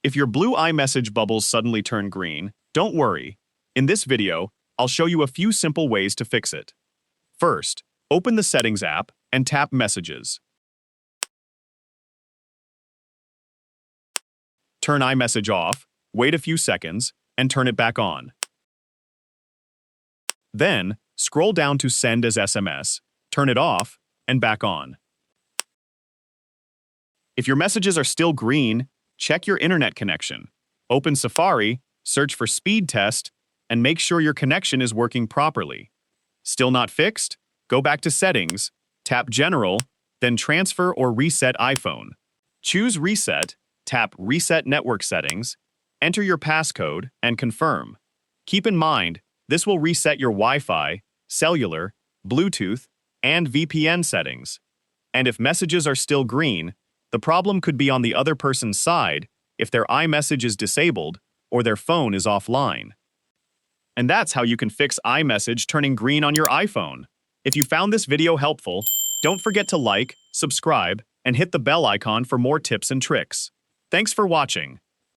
If your blue iMessage bubbles suddenly turn green, don't worry. In this video, I'll show you a few simple ways to fix it. First, open the Settings app and tap Messages. Turn iMessage off, wait a few seconds, and turn it back on. Then, scroll down to Send as SMS, turn it off, and back on. If your messages are still green, check your internet connection. Open Safari, search for Speed Test, and make sure your connection is working properly. Still not fixed? Go back to Settings, tap General, then Transfer or Reset iPhone. Choose Reset, tap Reset Network Settings, enter your passcode, and confirm. Keep in mind, this will reset your Wi-Fi, cellular, Bluetooth, and VPN settings. And if messages are still green, the problem could be on the other person's side if their iMessage is disabled or their phone is offline. And that's how you can fix iMessage turning green on your iPhone. If you found this video helpful, don't forget to like, subscribe, and hit the bell icon for more tips and tricks. Thanks for watching.